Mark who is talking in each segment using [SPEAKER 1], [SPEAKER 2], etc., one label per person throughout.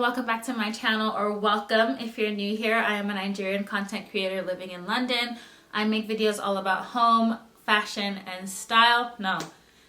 [SPEAKER 1] welcome back to my channel, or welcome if you're new here. I am a Nigerian content creator living in London. I make videos all about home, fashion, and style. No,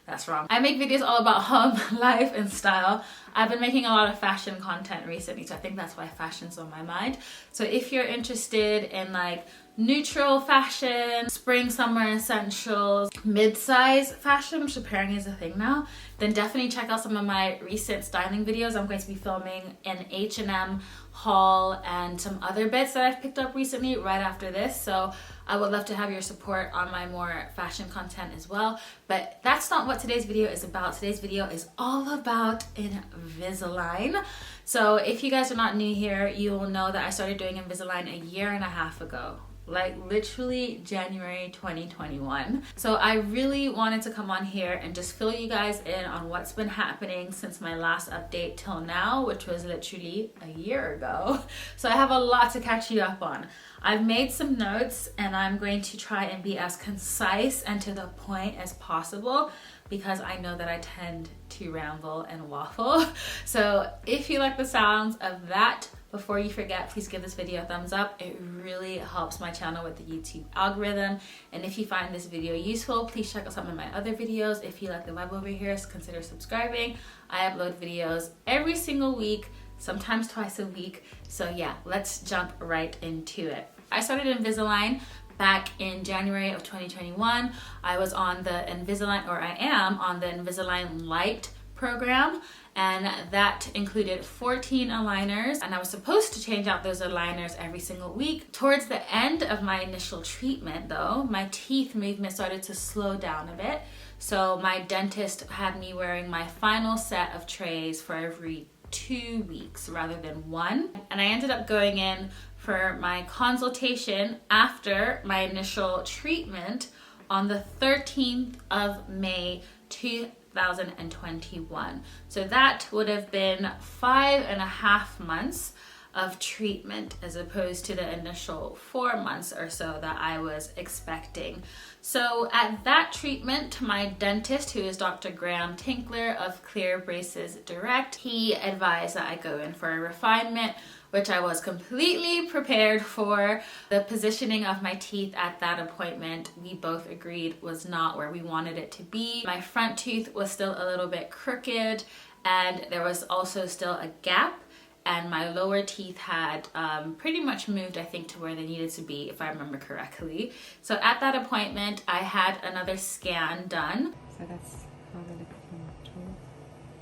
[SPEAKER 1] that's wrong. I make videos all about home, life, and style. I've been making a lot of fashion content recently, so I think that's why fashion's on my mind. So if you're interested in like neutral fashion, spring, summer essentials, mid-size fashion, which apparently is a thing now, then definitely check out some of my recent styling videos. I'm going to be filming an H&M haul and some other bits that I've picked up recently right after this. So I would love to have your support on my more fashion content as well. But that's not what today's video is about. Today's video is all about Invisalign. So if you guys are not new here, you will know that I started doing Invisalign a year and a half ago. Like literally January 2021. So I really wanted to come on here and just fill you guys in on what's been happening since my last update till now, which was literally a year ago. So I have a lot to catch you up on. I've made some notes and I'm going to try and be as concise and to the point as possible because I know that I tend to ramble and waffle. So if you like the sounds of that, before you forget, please give this video a thumbs up. It really helps my channel with the YouTube algorithm. And if you find this video useful, please check out some of my other videos. If you like the vibe over here, consider subscribing. I upload videos every single week, sometimes twice a week. So yeah, let's jump right into it. I started Invisalign back in January of 2021. I was on the Invisalign, or I am on the Invisalign Lite program, and that included 14 aligners, and I was supposed to change out those aligners every single week. Towards the end of my initial treatment though, my teeth movement started to slow down a bit, so my dentist had me wearing my final set of trays for every 2 weeks rather than one, and I ended up going in for my consultation after my initial treatment on the 13th of May 2021. So that would have been 5.5 months of treatment as opposed to the initial 4 months or so that I was expecting. So at that treatment, my dentist, who is Dr. Graham Tinkler of Clear Braces Direct, he advised that I go in for a refinement, which I was completely prepared for. The positioning of my teeth at that appointment, we both agreed was not where we wanted it to be. My front tooth was still a little bit crooked, and there was also still a gap, and my lower teeth had pretty much moved, I think, to where they needed to be, if I remember correctly. So at that appointment, I had another scan done.
[SPEAKER 2] So that's how they look from top.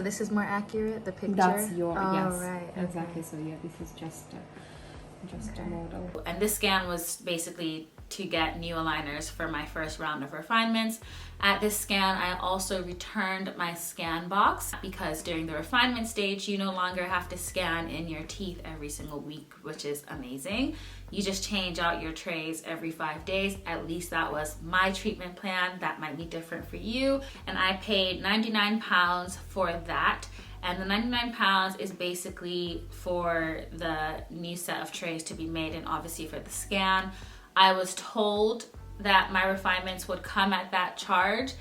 [SPEAKER 1] This is more accurate, the picture?
[SPEAKER 2] That's your, yes,
[SPEAKER 1] right,
[SPEAKER 2] exactly. So yeah, this is just a model.
[SPEAKER 1] And this scan was basically to get new aligners for my first round of refinements. At this scan, I also returned my scan box because during the refinement stage, you no longer have to scan in your teeth every single week, which is amazing. You just change out your trays every 5 days. At least that was my treatment plan. That might be different for you. And I paid £99 for that. And the £99 is basically for the new set of trays to be made and obviously for the scan. I was told that my refinements would come at that charge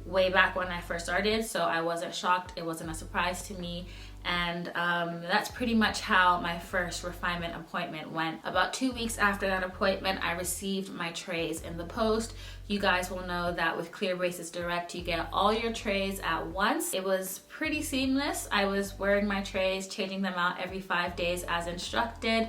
[SPEAKER 1] way back when I first started, so I wasn't shocked. It wasn't a surprise to me. And that's pretty much how my first refinement appointment went. About 2 weeks after that appointment, I received my trays in the post. You guys will know that with Clear Braces Direct, you get all your trays at once. It was pretty seamless. I was wearing my trays, changing them out every 5 days as instructed.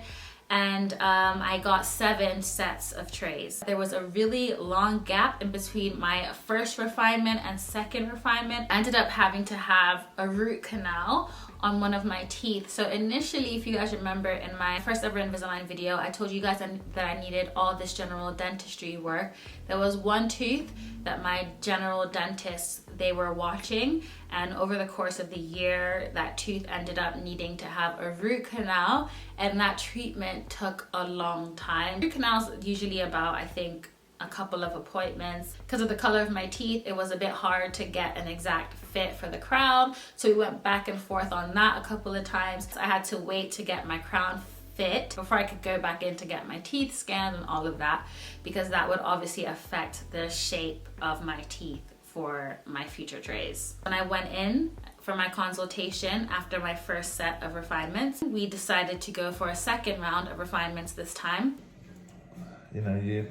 [SPEAKER 1] And I got 7 sets of trays. There was a really long gap in between my first refinement and second refinement. I ended up having to have a root canal on one of my teeth. So initially, if you guys remember, in my first ever Invisalign video, I told you guys that I needed all this general dentistry work. There was one tooth that my general dentists, they were watching, and over the course of the year, that tooth ended up needing to have a root canal, and that treatment took a long time. Root canals usually about, I think, a couple of appointments. Because of the color of my teeth, it was a bit hard to get an exact fit for the crown, so we went back and forth on that a couple of times. I had to wait to get my crown fit before I could go back in to get my teeth scanned and all of that, because that would obviously affect the shape of my teeth for my future trays. When I went in for for my consultation after my first set of refinements. We decided to go for a second round of refinements this time.
[SPEAKER 3] You know, you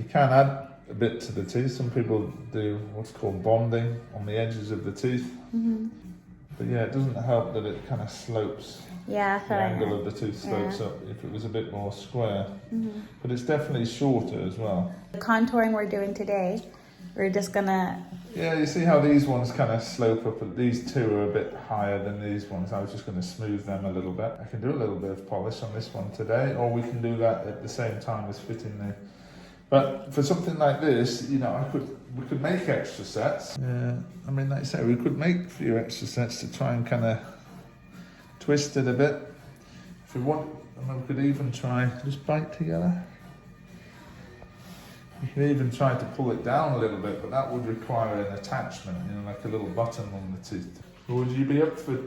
[SPEAKER 3] can add a bit to the teeth. Some people do what's called bonding on the edges of the teeth. But yeah, it doesn't help that it kind of slopes.
[SPEAKER 2] Yeah,
[SPEAKER 3] The angle of the tooth slopes up if it was a bit more square. But it's definitely shorter as well.
[SPEAKER 2] The contouring we're doing today, we're just gonna...
[SPEAKER 3] Yeah, you see how these ones kind of slope up. These two are a bit higher than these ones. I was just going to smooth them a little bit. I can do a little bit of polish on this one today, or we can do that at the same time as fitting the... But for something like this, you know, we could make extra sets. Yeah, I mean, like I say, we could make a few extra sets to try and kind of twist it a bit. If we want, and we could even try, just bite together. You can even try to pull it down a little bit, but that would require an attachment, you know, like a little button on the tooth. Would you be up for...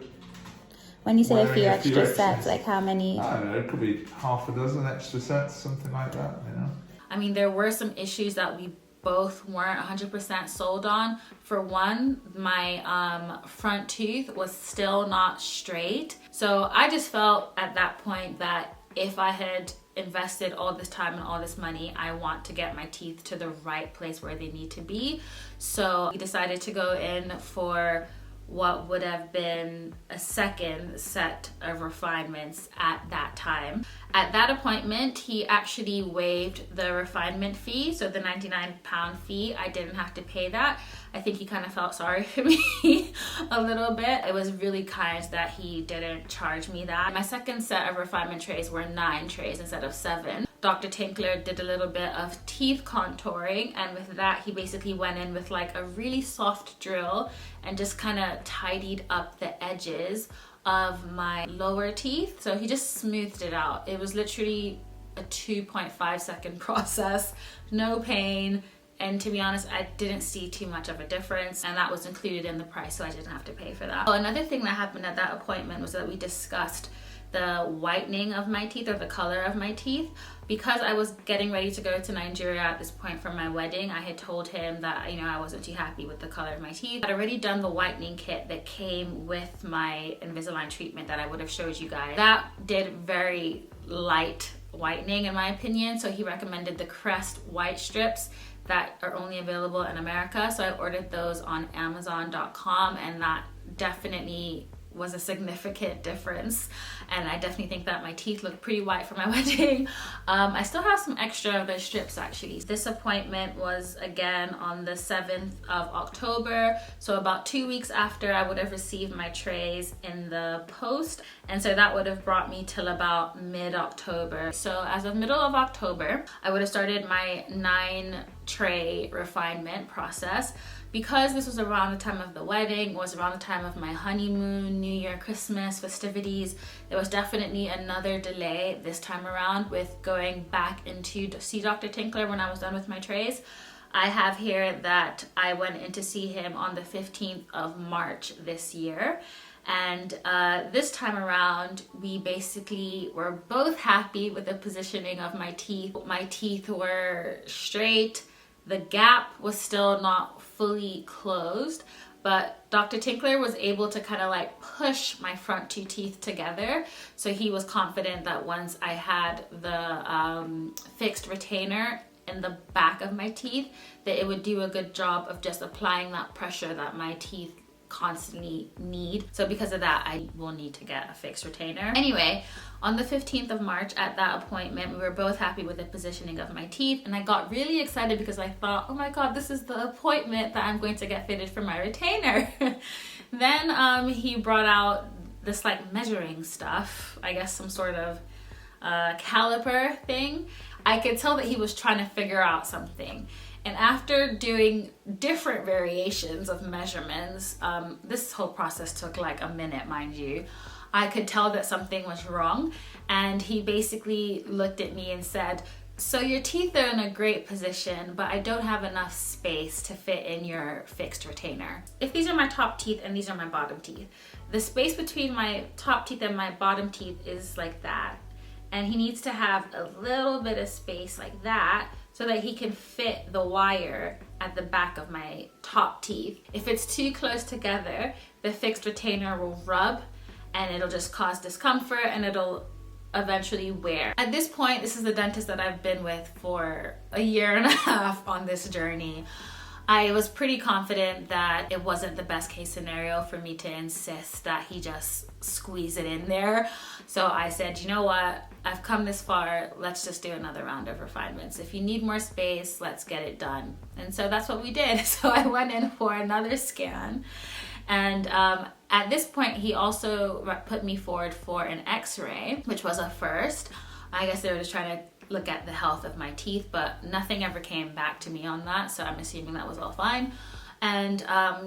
[SPEAKER 2] When you say a
[SPEAKER 3] wearing
[SPEAKER 2] few
[SPEAKER 3] a
[SPEAKER 2] extra
[SPEAKER 3] few extras?
[SPEAKER 2] sets, like how many?
[SPEAKER 3] I don't know, it could be half a dozen extra sets, something like that, you know.
[SPEAKER 1] I mean, there were some issues that we both weren't 100% sold on. For one, my front tooth was still not straight. So I just felt at that point that if I had invested all this time and all this money, I want to get my teeth to the right place where they need to be. So we decided to go in for what would have been a second set of refinements at that time. At that appointment, he actually waived the refinement fee, so the £99 fee. I didn't have to pay that. I think he kind of felt sorry for me a little bit. It was really kind that he didn't charge me that. My second set of refinement trays were 9 trays instead of 7. Dr. Tinkler did a little bit of teeth contouring, and with that he basically went in with like a really soft drill and just kind of tidied up the edges of my lower teeth. So he just smoothed it out. It was literally a 2.5 second process, no pain. And to be honest, I didn't see too much of a difference, and that was included in the price, so I didn't have to pay for that. Another thing that happened at that appointment was that we discussed the whitening of my teeth, or the color of my teeth. Because I was getting ready to go to Nigeria at this point for my wedding, I had told him that, you know, I wasn't too happy with the color of my teeth. I'd already done the whitening kit that came with my Invisalign treatment that I would have showed you guys. That did very light whitening in my opinion, so he recommended the Crest white strips that are only available in America. So I ordered those on Amazon.com, and that definitely was a significant difference, and I definitely think that my teeth look pretty white for my wedding. I still have some extra of those strips actually. This appointment was again on the 7th of October, so about 2 weeks after I would have received my trays in the post, and so that would have brought me till about mid-October. So as of middle of October, I would have started my 9 tray refinement process. Because this was around the time of the wedding, was around the time of my honeymoon, New Year, Christmas, festivities, there was definitely another delay this time around with going back into to see Dr. Tinkler when I was done with my trays. I have here that I went in to see him on the 15th of March this year. And this time around, we basically were both happy with the positioning of my teeth. My teeth were straight. The gap was still not fully closed, but Dr. Tinkler was able to kind of like push my front 2 teeth together. So he was confident that once I had the fixed retainer in the back of my teeth, that it would do a good job of just applying that pressure that my teeth constantly need. So because of that, I will need to get a fixed retainer. Anyway, on the 15th of March at that appointment, we were both happy with the positioning of my teeth, and I got really excited because I thought, oh my god, this is the appointment that I'm going to get fitted for my retainer. Then he brought out this like measuring stuff, I guess some sort of caliper thing. I could tell that he was trying to figure out something. And after doing different variations of measurements, this whole process took like a minute, mind you, I could tell that something was wrong. And he basically looked at me and said, so your teeth are in a great position, but I don't have enough space to fit in your fixed retainer. If these are my top teeth and these are my bottom teeth, the space between my top teeth and my bottom teeth is like that. And he needs to have a little bit of space like that so that he can fit the wire at the back of my top teeth. If it's too close together, the fixed retainer will rub and it'll just cause discomfort and it'll eventually wear. At this point, this is the dentist that I've been with for a year and a half on this journey. I was pretty confident that it wasn't the best case scenario for me to insist that he just squeeze it in there. So I said, you know what? I've come this far. Let's just do another round of refinements. If you need more space, let's get it done. And so that's what we did. So I went in for another scan. And at this point, he also put me forward for an x-ray, which was a first. I guess they were just trying to look at the health of my teeth, but nothing ever came back to me on that. So I'm assuming that was all fine. And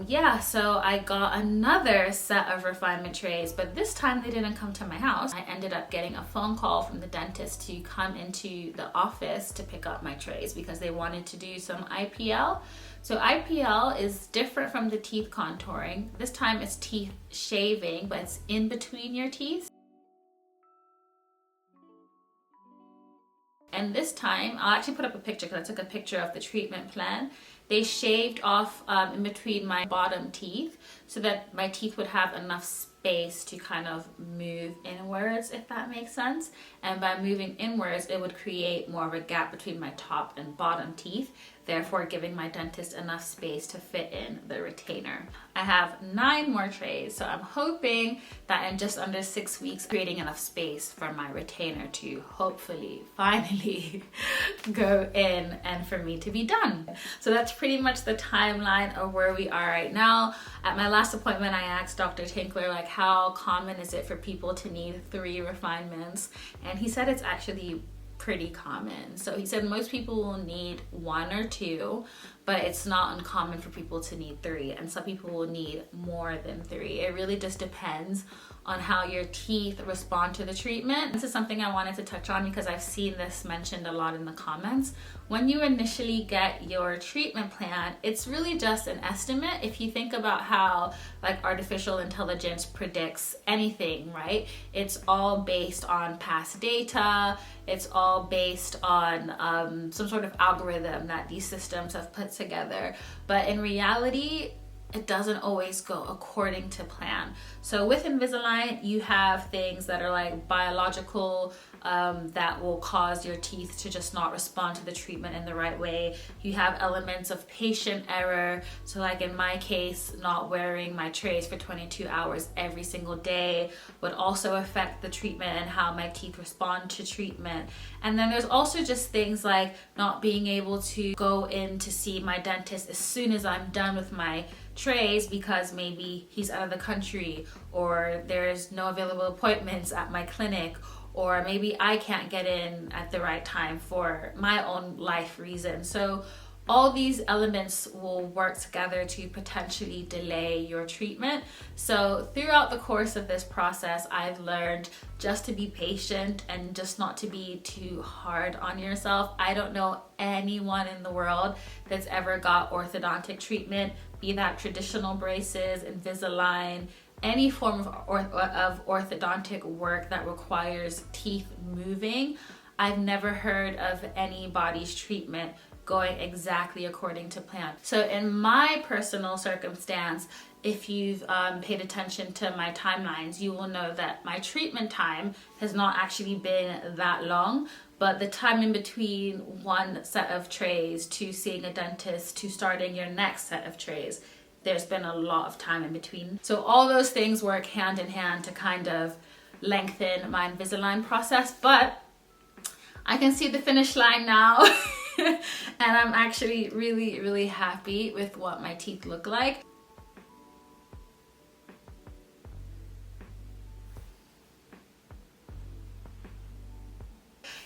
[SPEAKER 1] yeah, so I got another set of refinement trays, but this time they didn't come to my house. I ended up getting a phone call from the dentist to come into the office to pick up my trays because they wanted to do some IPL. So IPL is different from the teeth contouring. This time it's teeth shaving, but it's in between your teeth. And this time, I'll actually put up a picture because I took a picture of the treatment plan. They shaved off in between my bottom teeth so that my teeth would have enough space to kind of move inwards, if that makes sense. And by moving inwards, it would create more of a gap between my top and bottom teeth, therefore giving my dentist enough space to fit in the retainer. I have 9 more trays, so I'm hoping that in just under 6 weeks, creating enough space for my retainer to hopefully finally go in and for me to be done. So that's pretty much the timeline of where we are right now. At my last appointment, I asked Dr. Tinkler, like, how common is it for people to need 3 refinements? And he said it's actually pretty common. So he said most people will need 1 or 2, but it's not uncommon for people to need 3, and some people will need more than 3. It really just depends on how your teeth respond to the treatment. This is something I wanted to touch on because I've seen this mentioned a lot in the comments. When you initially get your treatment plan, it's really just an estimate. If you think about how like artificial intelligence predicts anything, right? It's all based on past data. It's all based on some sort of algorithm that these systems have put together. But in reality, it doesn't always go according to plan. So with Invisalign, you have things that are like biological that will cause your teeth to just not respond to the treatment in the right way. You have elements of patient error. So like in my case, not wearing my trays for 22 hours every single day would also affect the treatment and how my teeth respond to treatment. And then there's also just things like not being able to go in to see my dentist as soon as I'm done with my trays because maybe he's out of the country, or there's no available appointments at my clinic, or maybe I can't get in at the right time for my own life reasons. So all these elements will work together to potentially delay your treatment. So throughout the course of this process, I've learned just to be patient and just not to be too hard on yourself. I don't know anyone in the world that's ever got orthodontic treatment, be that traditional braces, Invisalign, any form of orthodontic work that requires teeth moving. I've never heard of anybody's treatment going exactly according to plan. So in my personal circumstance, if you've paid attention to my timelines, you will know that my treatment time has not actually been that long, but the time in between one set of trays to seeing a dentist to starting your next set of trays, there's been a lot of time in between. So all those things work hand in hand to kind of lengthen my Invisalign process, but I can see the finish line now. And I'm actually really, really happy with what my teeth look like.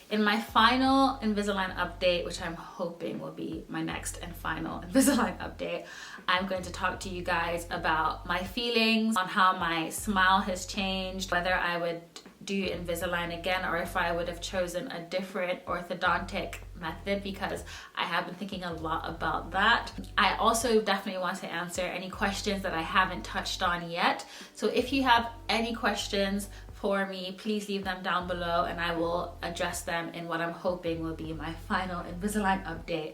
[SPEAKER 1] In my final Invisalign update, which I'm hoping will be my next and final Invisalign update, I'm going to talk to you guys about my feelings on how my smile has changed, whether I would do Invisalign again or if I would have chosen a different orthodontic method, because I have been thinking a lot about that. I also definitely want to answer any questions that I haven't touched on yet. So if you have any questions, for me, please leave them down below and I will address them in what I'm hoping will be my final Invisalign update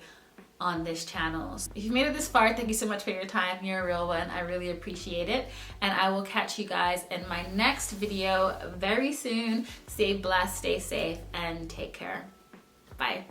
[SPEAKER 1] on this channel. So if you made it this far, thank you so much for your time. You're a real one. I really appreciate it. And I will catch you guys in my next video very soon. Stay blessed, stay safe, and take care. Bye.